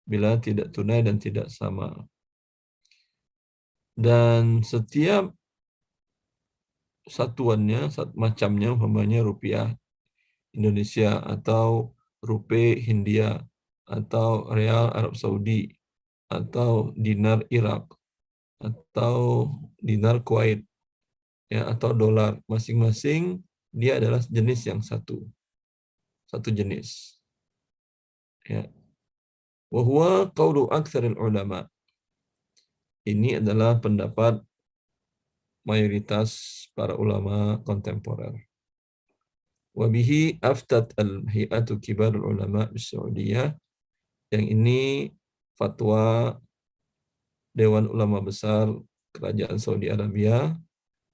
bila tidak tunai dan tidak sama. Dan setiap satuannya, macamnya, umpamanya rupiah, Indonesia, atau rupiah Hindia, atau real Arab Saudi, atau dinar Irak, atau dinar Kuwait, ya, atau dolar. Masing-masing dia adalah jenis yang satu jenis. Ya. Wa huwa qawlu aktsaril ulama. Ini adalah pendapat mayoritas para ulama kontemporer. Wa bihi aftat al-Hay'atu Kibarul Ulama Saudiyah. Yang ini fatwa Dewan Ulama Besar Kerajaan Saudi Arabia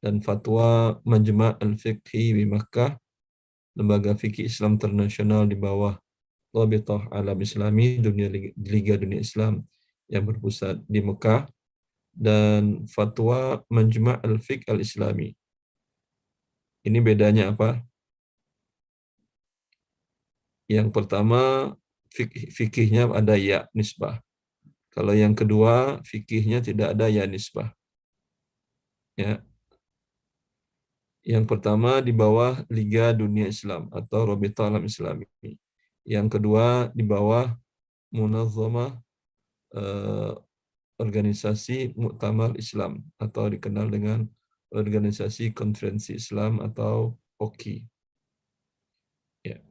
dan fatwa Majma' al-Fiqhi di Makkah, lembaga fikih Islam internasional di bawah Rabithah Alam Islami, Liga Dunia Islam yang berpusat di Mekah, dan fatwa Majma' al-Fiqh al-Islami. Ini bedanya apa? Yang pertama, fikihnya ada ya nisbah. Kalau yang kedua, fikihnya tidak ada ya nisbah. Ya. Yang pertama di bawah Liga Dunia Islam atau Rabithah Alam Islami. Yang kedua di bawah Munazzamah Organisasi Muktamar Islam atau dikenal dengan Organisasi Konferensi Islam atau OKI. Ya.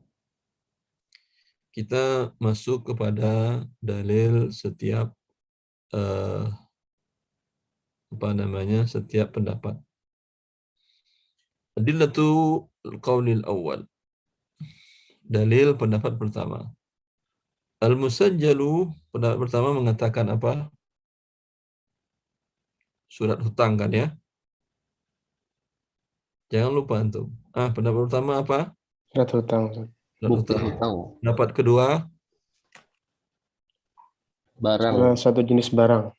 Kita masuk kepada dalil setiap setiap pendapat. Adillatu qaulil awal. Dalil pendapat pertama. Al-musajjalu, pendapat pertama mengatakan apa? Surat hutang kan ya? Jangan lupa antum. Pendapat pertama apa? Surat hutang, Ustaz. Surat Bukti hutang. hutang. Pendapat kedua, Barang. Salah satu jenis barang,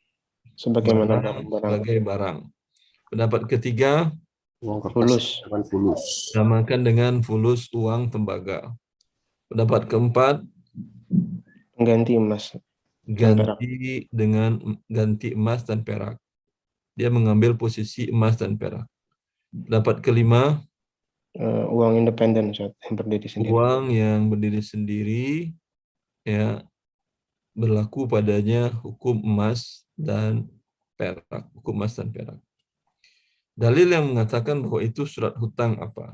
sebagaimana barang barang. sebagai barang. Pendapat ketiga, Uang kertas Fulus. dengan fulus. namakan dengan fulus uang tembaga. Pendapat keempat, Pengganti emas dan perak. ganti emas dan perak. Dia mengambil posisi emas dan perak. Pendapat kelima, Uang independen, Ustaz, yang berdiri sendiri. uang yang berdiri sendiri, ya, berlaku padanya hukum emas dan perak, hukum emas dan perak. Dalil yang mengatakan bahwa itu surat hutang apa?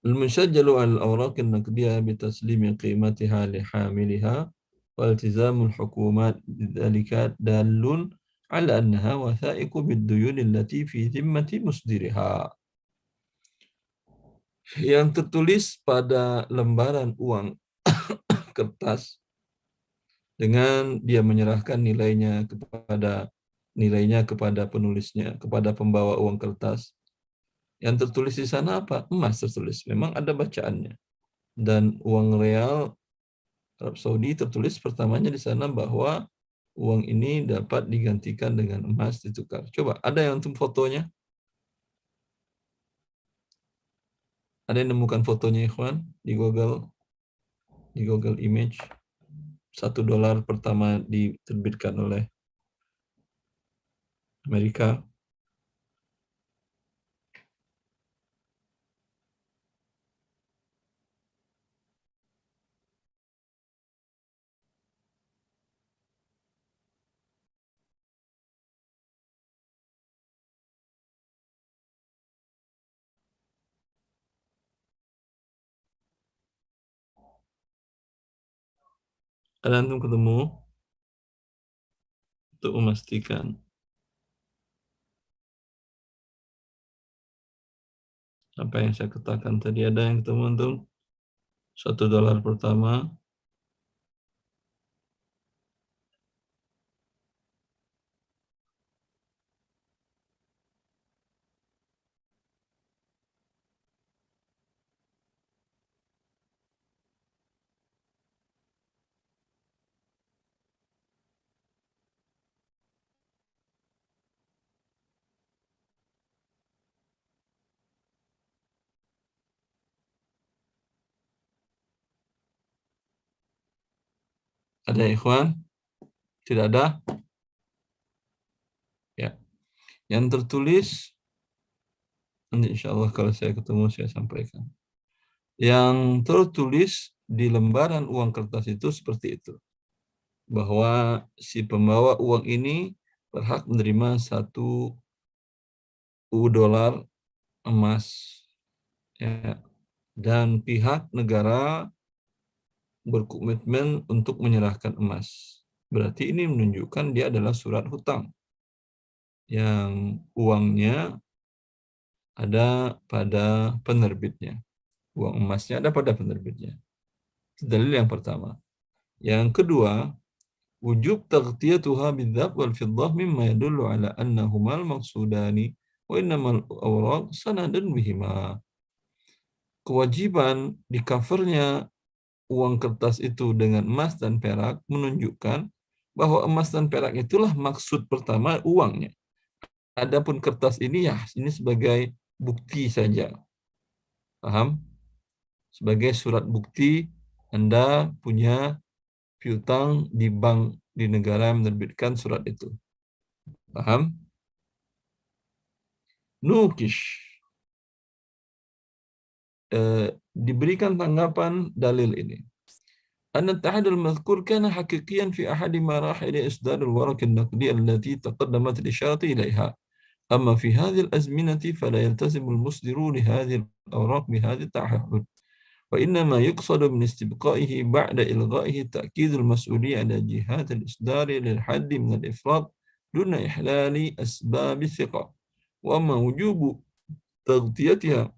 Al-musajjalu al-awraq an-naqdiyah bi taslimi qimatiha li hamiliha wa iltizamul hukumat bidzalika dalun ala annaha wathaiqu bid-duyun allati fi dhimmati musdiriha. Yang tertulis pada lembaran uang kertas dengan dia menyerahkan nilainya kepada penulisnya, kepada pembawa uang kertas. Yang tertulis di sana apa? Emas tertulis. Memang ada bacaannya. Dan uang real Arab Saudi tertulis pertamanya di sana bahwa uang ini dapat digantikan dengan emas ditukar. Coba, ada yang untuk fotonya? Ada yang nemukan fotonya, ikhwan, di Google Image? $1 pertama diterbitkan oleh Amerika. Ada antum ketemu untuk memastikan apa yang saya katakan tadi. Ada yang ketemu antum? $1 pertama. Ada ikhwan? Tidak ada? Ya. Yang tertulis, nanti insya Allah kalau saya ketemu saya sampaikan. Yang tertulis di lembaran uang kertas itu seperti itu, bahwa si pembawa uang ini berhak menerima 1 $1 emas, ya, dan pihak negara berkomitmen untuk menyerahkan emas. Berarti ini menunjukkan dia adalah surat hutang yang uangnya ada pada penerbitnya. Uang emasnya ada pada penerbitnya. Itu dalil yang pertama. Yang kedua, wujub taghtiyatuha bidzhab wal fiddah mimma yadullu ala annahuma al-maqsudani wa innamal awraq sanadun bihima. Kewajiban di covernya uang kertas itu dengan emas dan perak menunjukkan bahwa emas dan perak itulah maksud pertama uangnya. Adapun kertas ini ya ini sebagai bukti saja. Paham? Sebagai surat bukti Anda punya piutang di bank di negara yang menerbitkan surat itu. Paham? Nukish. Diberikan tanggapan dalil ini. أن التعهد المذكور كان حقيقيا في أحد مراحل إصدار الورق النقدي التي تقدمت الإشارة إليها. أما في هذه الأزمنة فلا يلتزم المصدر لهذه الأوراق بهذا التعهد، وإنما يقصد من استبقائه بعد إلغائه تأكيد المسؤولية على جهات الإصدار للحد من الإفراط دون إحلال أسباب الثقة. وأما وجوب تغطيتها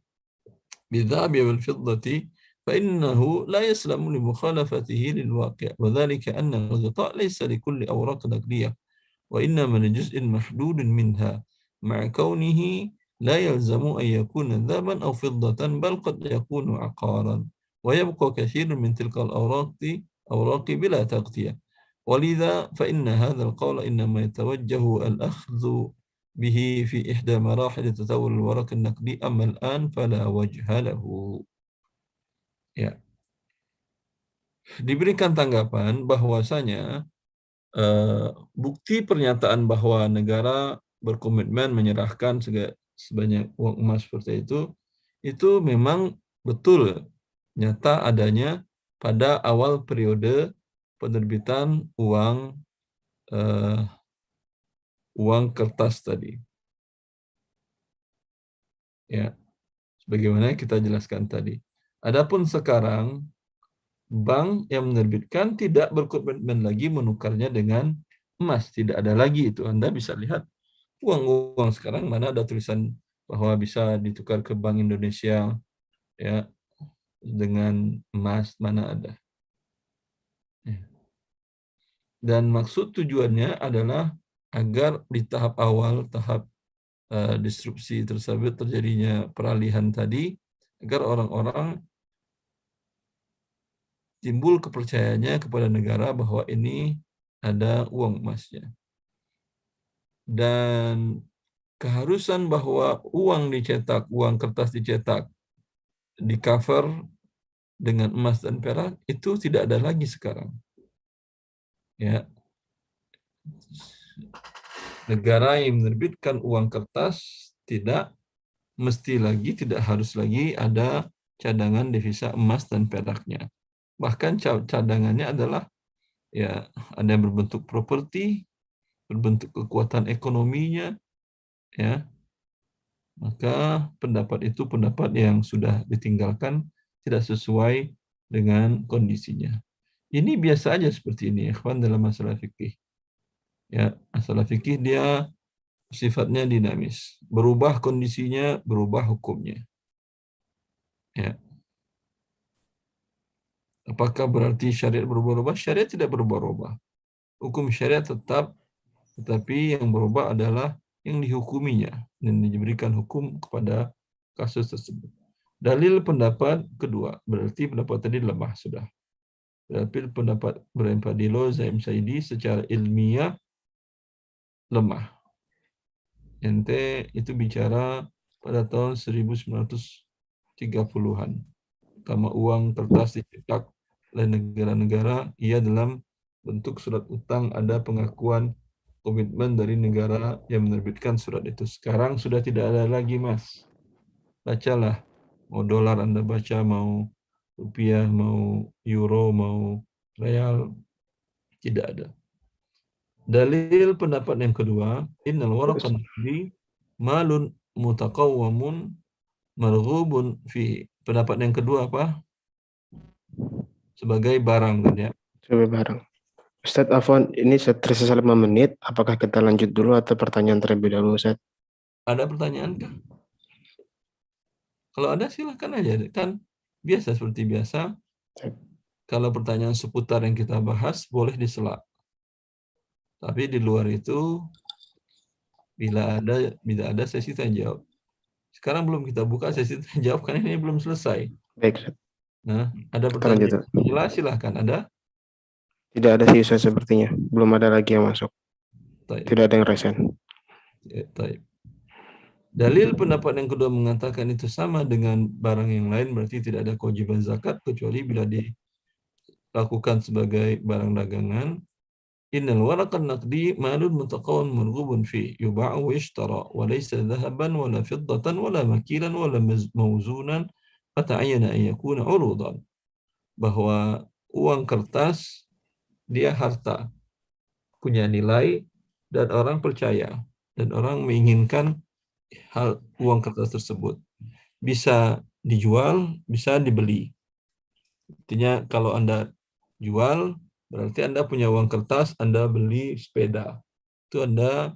بالذهب والفضة فإنه لا يسلم لمخالفته للواقع، وذلك أن الغطاء ليس لكل أوراق نقدية وإنما لجزء محدود منها، مع كونه لا يلزم أن يكون ذهبا أو فضة بل قد يكون عقارا، ويبقى كثير من تلك الأوراق بلا تغطية. ولذا فإن هذا القول إنما يتوجه الأخذ به في إحدى مراحل تطور الورق النقدي، أما الآن فلا وجه له. Ya. Diberikan tanggapan bahwasanya bukti pernyataan bahwa negara berkomitmen menyerahkan sebanyak uang emas seperti itu memang betul nyata adanya pada awal periode penerbitan uang kertas tadi. Ya, sebagaimana kita jelaskan tadi. Adapun sekarang bank yang menerbitkan tidak berkomitmen lagi menukarnya dengan emas, tidak ada lagi itu. Anda bisa lihat uang sekarang mana ada tulisan bahwa bisa ditukar ke Bank Indonesia ya dengan emas, mana ada. Ya. Dan maksud tujuannya adalah agar di tahap awal, tahap disrupsi tersebut terjadinya peralihan tadi, agar orang-orang timbul kepercayaannya kepada negara bahwa ini ada uang emasnya. Dan keharusan bahwa uang dicetak, uang kertas dicetak, di cover dengan emas dan perak itu tidak ada lagi sekarang. Ya. Negara yang menerbitkan uang kertas tidak harus lagi ada cadangan devisa emas dan peraknya. Bahkan cadangannya adalah ya ada yang berbentuk properti, berbentuk kekuatan ekonominya, ya. Maka pendapat itu pendapat yang sudah ditinggalkan, tidak sesuai dengan kondisinya. Ini biasa aja seperti ini, ikhwan, dalam masalah fikih. Ya, masalah fikih dia sifatnya dinamis, berubah kondisinya, berubah hukumnya. Ya. Apakah berarti syariat berubah-ubah? Syariat tidak berubah-ubah. Hukum syariat tetap, tetapi yang berubah adalah yang dihukuminya dan diberikan hukum kepada kasus tersebut. Dalil pendapat kedua, berarti pendapat tadi lemah sudah. Berarti pendapat Berimpadilo, Zaim Saidi secara ilmiah lemah. Ente itu bicara pada tahun 1930-an. Pertama uang kertas dicetak oleh negara-negara, ia dalam bentuk surat utang, ada pengakuan komitmen dari negara yang menerbitkan surat itu. Sekarang sudah tidak ada lagi, Mas. Bacalah Mau dolar Anda baca, mau rupiah, mau euro, mau real, tidak ada. Dalil pendapat yang kedua, innal waraqan naqdi malun mutaqawwamun marghubun fi. Pendapat yang kedua apa? Sebagai barang kan ya. Coba bareng. Ustadz Afwan, ini tersisa 5 menit. Apakah kita lanjut dulu atau pertanyaan terlebih dahulu, Ustadz? Ada pertanyaan kah? Kalau ada silahkan aja. Kan biasa seperti biasa. Kalau pertanyaan seputar yang kita bahas boleh disela. Tapi di luar itu bila ada sesi tanya jawab. Sekarang belum kita buka sesi tanya jawab karena ini belum selesai. Baik, Ustadz. Nah, ada Kita lanjut. pertanyaan jelas silahkan ada. Tidak ada sih, Ustadz, sepertinya. Belum ada lagi yang masuk. Taib. Tidak ada yang resen. Ya, taib. Dalil pendapat yang kedua mengatakan itu sama dengan barang yang lain, berarti tidak ada kewajiban zakat kecuali bila dilakukan sebagai barang dagangan. Innal waraqan naqdi malun mutaqawwan marghubun fi yuba'u wa yushtara wa laysa dhahaban wala fiddatan wala makilan wala mawzunan fata'ayyana an yakuna urudan. Bahwa uang kertas dia harta, punya nilai, dan orang percaya dan orang menginginkan hal uang kertas tersebut. Bisa dijual, bisa dibeli. Artinya kalau Anda jual, berarti Anda punya uang kertas, Anda beli sepeda. Itu Anda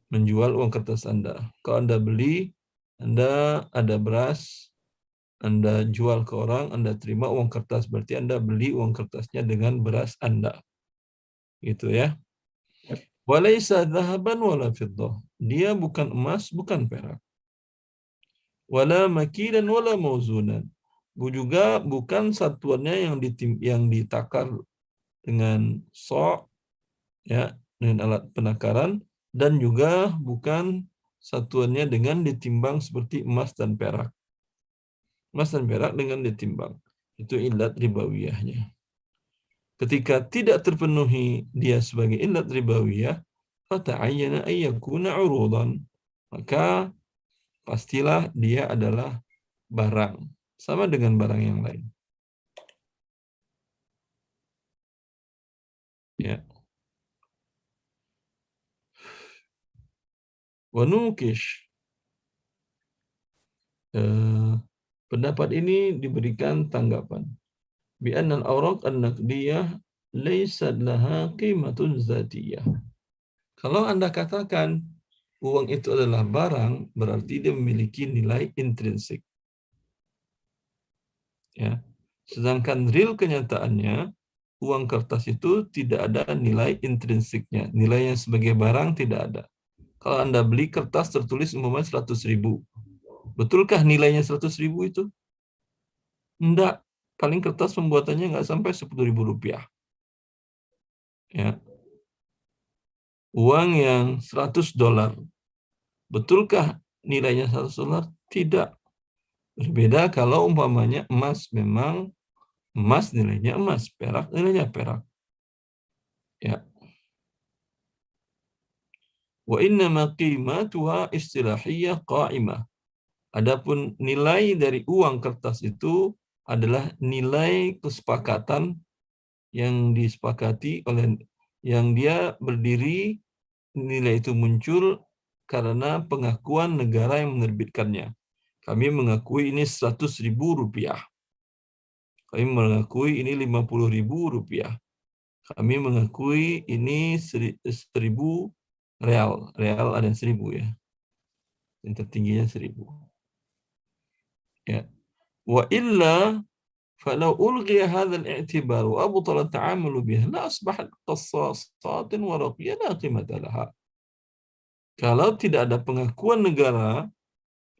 menjual uang kertas Anda. Kalau Anda beli, Anda ada beras, Anda jual ke orang, Anda terima uang kertas. Berarti Anda beli uang kertasnya dengan beras Anda. Gitu ya. Walaysa dhahaban wala fiddah. Dia bukan emas, bukan perak. Wala makilan wala mawzunan. Juga bukan satuannya yang ditakar dengan sok, ya, dengan alat penakaran, dan juga bukan satuannya dengan ditimbang seperti emas dan perak. Emas dan perak dengan ditimbang. Itu illat ribawiyahnya. Ketika tidak terpenuhi dia sebagai illat ribawiyah, fata'ayyana an yakuna 'urudan. Maka pastilah dia adalah barang, sama dengan barang yang lain. Ya. Wa nukish. Pendapat ini diberikan tanggapan. Bi anna al-awraq an-naqdiyah laysat laha qimatun zatiyah. Kalau Anda katakan uang itu adalah barang, berarti dia memiliki nilai intrinsik. Ya. Sedangkan real kenyataannya, uang kertas itu tidak ada nilai intrinsiknya. Nilainya sebagai barang tidak ada. Kalau Anda beli kertas tertulis umpamanya 100.000. Betulkah nilainya 100.000 itu? Enggak. Paling kertas pembuatannya nggak sampai 10.000 rupiah. Ya. Uang yang 100 dolar. Betulkah nilainya 100 dolar? Tidak. Berbeda kalau umpamanya emas, memang emas nilainya emas, perak nilainya perak. Ya. Wa innama qimatuha istilahiyah qa'imah. Adapun nilai dari uang kertas itu adalah nilai kesepakatan yang disepakati oleh yang dia berdiri, nilai itu muncul karena pengakuan negara yang menerbitkannya. Kami mengakui ini 100.000 rupiah. Kami mengakui ini 50.000 rupiah. Kami mengakui ini 1.000 real. Real ada 1.000 ya. Yang tertingginya 1.000. Ya. Wa illa falau ulghiya hadzal i'tibar wa abtala at-ta'amul biha la asbahat qassasat waraqiyya la qimata laha. Kalau tidak ada pengakuan negara,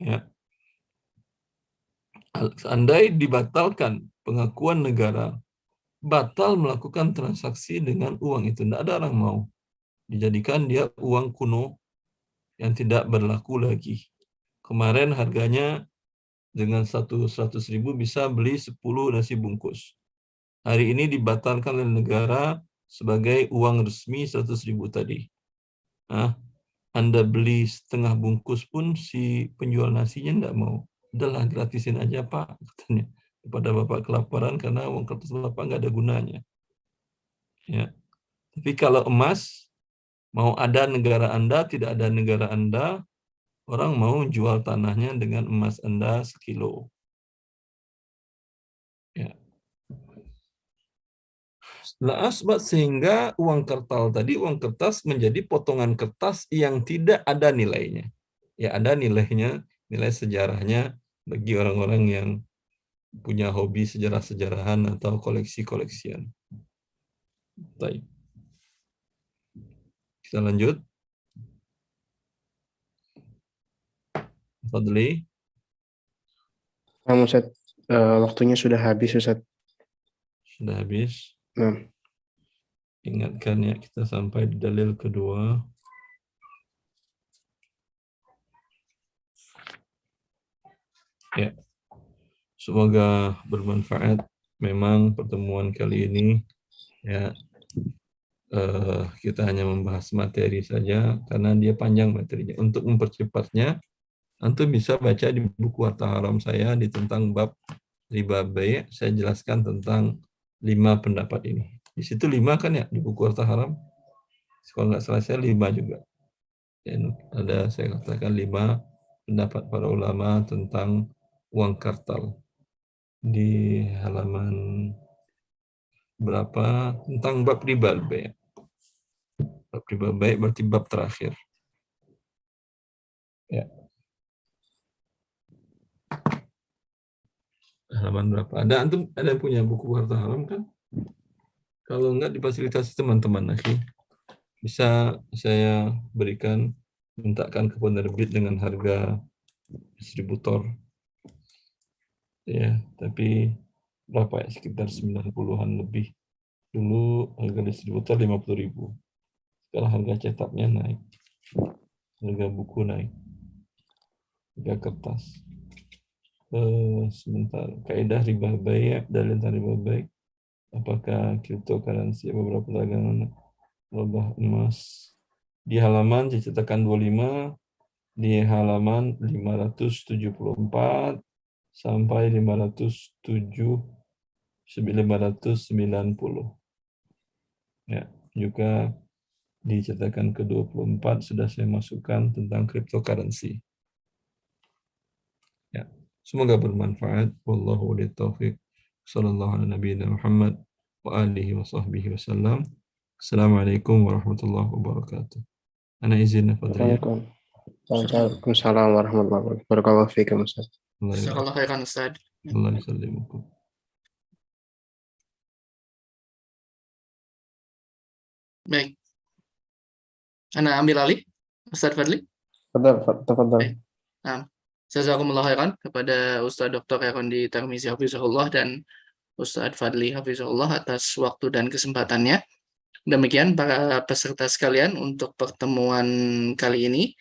ya, andai dibatalkan pengakuan negara, batal melakukan transaksi dengan uang itu. Tidak ada orang mau. Dijadikan dia uang kuno yang tidak berlaku lagi. Kemarin harganya dengan 100.000 bisa beli 10 nasi bungkus. Hari ini dibatalkan oleh negara sebagai uang resmi 100.000 tadi. Nah, Anda beli setengah bungkus pun si penjual nasinya tidak mau. udahlah gratisin aja Pak, katanya. Kepada Bapak kelaparan karena uang kertas Bapak nggak ada gunanya. Ya. Tapi kalau emas, mau ada negara Anda, tidak ada negara Anda, orang mau jual tanahnya dengan emas Anda sekilo. Ya. Sehingga uang kertas menjadi potongan kertas yang tidak ada nilainya. Ya ada nilainya, nilai sejarahnya bagi orang-orang yang punya hobi sejarah-sejarahan atau koleksi-koleksian. Baik. Kita lanjut. Fadli. Ustaz, waktunya sudah habis Ustaz. Sudah habis. Nah, Ingatkan ya, kita sampai di dalil kedua. Ya, semoga bermanfaat. Memang pertemuan kali ini ya kita hanya membahas materi saja karena dia panjang materinya. Untuk mempercepatnya, antum bisa baca di buku Harta Haram saya di tentang bab riba bai'. Saya jelaskan tentang 5 pendapat ini. Di situ 5 kan ya di buku Harta Haram. Kalau nggak salah saya 5 juga. Dan ada saya katakan 5 pendapat para ulama tentang uang kartal di halaman berapa tentang bab riba bai'. Bab riba bai' berarti bab terakhir. Ya. Halaman berapa? Ada antum ada yang punya buku Harta Haram kan? Kalau enggak difasilitasi teman-teman akhi. Bisa saya berikan, mintakan ke penerbit dengan harga distributor. Ya, tapi berapa ya? Sekitar 90-an lebih. Dulu harga distributor 50.000. Sekarang harga cetaknya naik. Harga buku naik. Harga kertas. Sebentar. Kaidah riba bai', dalil riba bai'. Apakah cryptocurrency beberapa perdagangan logam emas di halaman cetakan 25 di halaman 574 sampai 590 ya, juga di cetakan ke-24 sudah saya masukkan tentang cryptocurrency ya. Semoga bermanfaat. Wallahu a'lam bishawab. Sallallahu ala nabiyina Muhammad wa alihi wa sahbihi wasallam. Assalamualaikum warahmatullahi wabarakatuh. Ana izin Fadli. Waalaikumsalam warahmatullahi wabarakatuh. Barakallahu fiikum Ustaz. Jazakallah khairan Ustaz. Allah yusallimukum. Baik. Ana ambil alih, Ustaz Fadli. Tafadhal. Baik. Jazakumullah khairan kepada Ustaz Dr. Herondi Tarmizi Hafizahullah dan Ustaz Fadli Hafizahullah atas waktu dan kesempatannya. Demikian para peserta sekalian untuk pertemuan kali ini.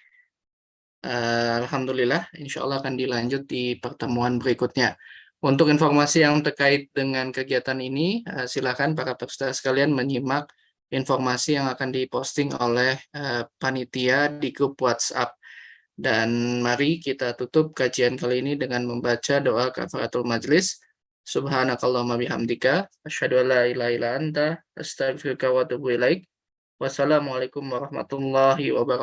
Alhamdulillah, insya Allah akan dilanjut di pertemuan berikutnya. Untuk informasi yang terkait dengan kegiatan ini, silakan para peserta sekalian menyimak informasi yang akan diposting oleh panitia di grup WhatsApp. Dan mari kita tutup kajian kali ini dengan membaca doa kafaratul majlis. Subhanakallahumma bihamdika asyhadu an la ilaha illa anta astaghfiruka wa atubu ilaik. Wassalamualaikum warahmatullahi wabarakatuh.